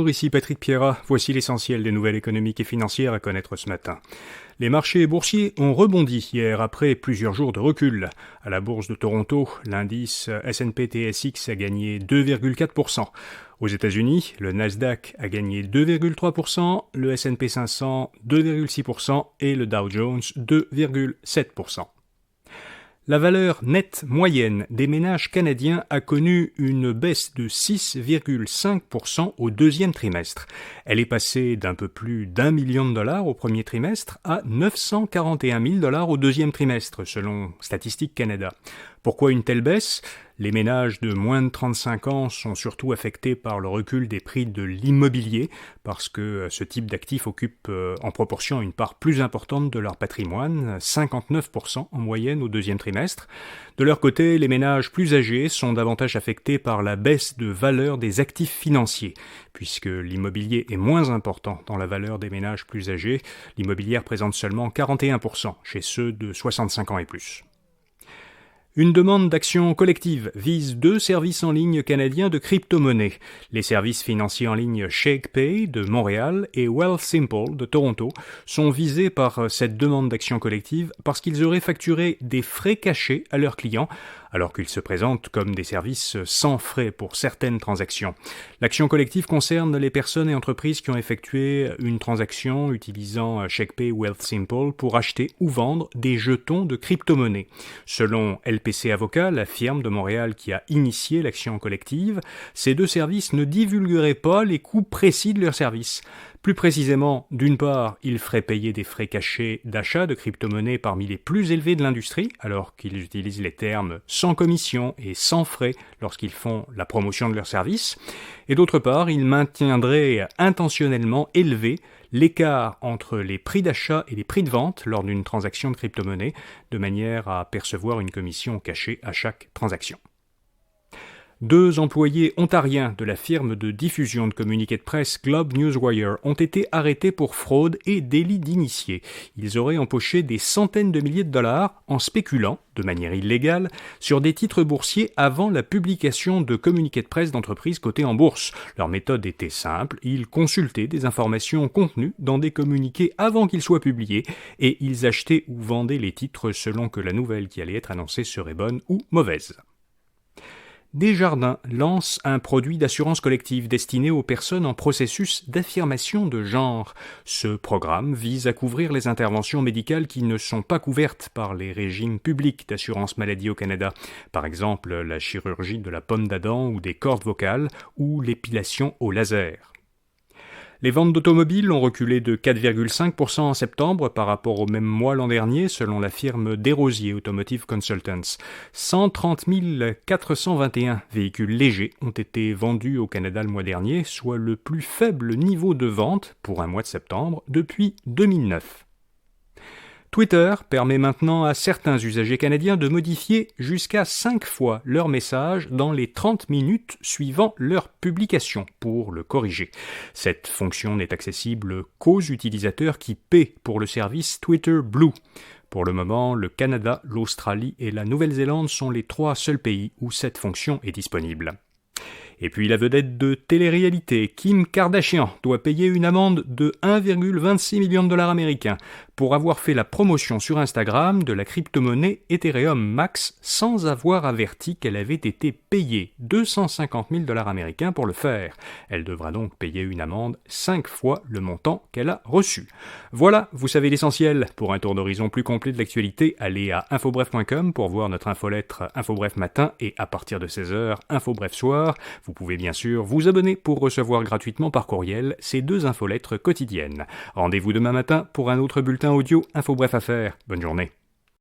Bonjour, ici Patrick Pierrat. Voici l'essentiel des nouvelles économiques et financières à connaître ce matin. Les marchés boursiers ont rebondi hier après plusieurs jours de recul. À la bourse de Toronto, l'indice S&P TSX a gagné 2,4%. Aux États-Unis, le Nasdaq a gagné 2,3%, le S&P 500 2,6% et le Dow Jones 2,7%. La valeur nette moyenne des ménages canadiens a connu une baisse de 6,5% au deuxième trimestre. Elle est passée d'un peu plus d'$1 million au premier trimestre à 941 000 au deuxième trimestre, selon Statistique Canada. Pourquoi une telle baisse ? Les ménages de moins de 35 ans sont surtout affectés par le recul des prix de l'immobilier, parce que ce type d'actif occupe en proportion une part plus importante de leur patrimoine, 59% en moyenne au deuxième trimestre. De leur côté, les ménages plus âgés sont davantage affectés par la baisse de valeur des actifs financiers, puisque l'immobilier est moins important dans la valeur des ménages plus âgés. L'immobilier représente seulement 41% chez ceux de 65 ans et plus. Une demande d'action collective vise 2 services en ligne canadiens de crypto-monnaie. Les services financiers en ligne ShakePay de Montréal et Wealthsimple de Toronto sont visés par cette demande d'action collective parce qu'ils auraient facturé des frais cachés à leurs clients, alors qu'ils se présentent comme des services sans frais pour certaines transactions. L'action collective concerne les personnes et entreprises qui ont effectué une transaction utilisant ShakePay ou Wealthsimple pour acheter ou vendre des jetons de crypto-monnaie. Selon LPC Avocat, la firme de Montréal qui a initié l'action collective, ces 2 services ne divulgueraient pas les coûts précis de leurs services. Plus précisément, d'une part, ils feraient payer des frais cachés d'achat de crypto-monnaies parmi les plus élevés de l'industrie, alors qu'ils utilisent les termes sans commission et sans frais lorsqu'ils font la promotion de leurs services. Et d'autre part, ils maintiendraient intentionnellement élevé l'écart entre les prix d'achat et les prix de vente lors d'une transaction de crypto-monnaie, de manière à percevoir une commission cachée à chaque transaction. 2 employés ontariens de la firme de diffusion de communiqués de presse Globe Newswire ont été arrêtés pour fraude et délit d'initié. Ils auraient empoché des centaines de milliers de dollars en spéculant, de manière illégale, sur des titres boursiers avant la publication de communiqués de presse d'entreprises cotées en bourse. Leur méthode était simple, ils consultaient des informations contenues dans des communiqués avant qu'ils soient publiés et ils achetaient ou vendaient les titres selon que la nouvelle qui allait être annoncée serait bonne ou mauvaise. Desjardins lance un produit d'assurance collective destiné aux personnes en processus d'affirmation de genre. Ce programme vise à couvrir les interventions médicales qui ne sont pas couvertes par les régimes publics d'assurance maladie au Canada, par exemple la chirurgie de la pomme d'Adam ou des cordes vocales ou l'épilation au laser. Les ventes d'automobiles ont reculé de 4,5% en septembre par rapport au même mois l'an dernier, selon la firme Desrosiers Automotive Consultants. 130 421 véhicules légers ont été vendus au Canada le mois dernier, soit le plus faible niveau de vente pour un mois de septembre depuis 2009. Twitter permet maintenant à certains usagers canadiens de modifier jusqu'à 5 fois leur message dans les 30 minutes suivant leur publication pour le corriger. Cette fonction n'est accessible qu'aux utilisateurs qui paient pour le service Twitter Blue. Pour le moment, le Canada, l'Australie et la Nouvelle-Zélande sont les 3 seuls pays où cette fonction est disponible. Et puis la vedette de télé-réalité, Kim Kardashian, doit payer une amende de 1,26 million de dollars américains pour avoir fait la promotion sur Instagram de la crypto-monnaie Ethereum Max sans avoir averti qu'elle avait été payée 250 000 dollars américains pour le faire. Elle devra donc payer une amende 5 fois le montant qu'elle a reçu. Voilà, vous savez l'essentiel. Pour un tour d'horizon plus complet de l'actualité, allez à infobref.com pour voir notre infolettre Infobref matin et à partir de 16h, Infobref soir. Vous pouvez bien sûr vous abonner pour recevoir gratuitement par courriel ces 2 infolettres quotidiennes. Rendez-vous demain matin pour un autre bulletin audio Infobref à faire. Bonne journée.